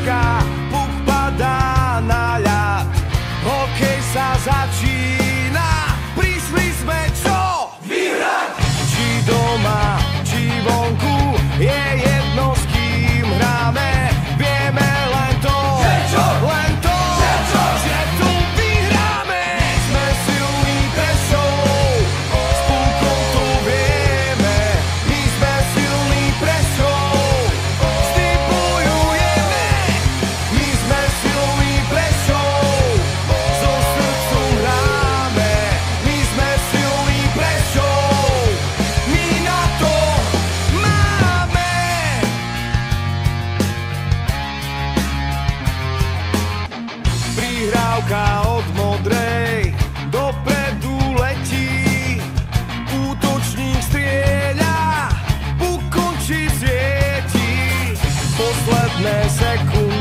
ťažká, puk padá na ľad. Hokej sa začína, prišli sme čo? Vyhrať! Či doma, či vonku, je jedno s kým hráme. Vieme len to, len to, že tu vyhráme. Sme silní Prešov, s pukom to vieme. My sme silní Prešov, s tým bojujeme. My sme silní Prešov, so srdcom hráme. My sme silní Prešov, my na to máme. Prihrávka od modrej dopredu letí, útočník strieľa, puk končí, svieti. Posledné sekundy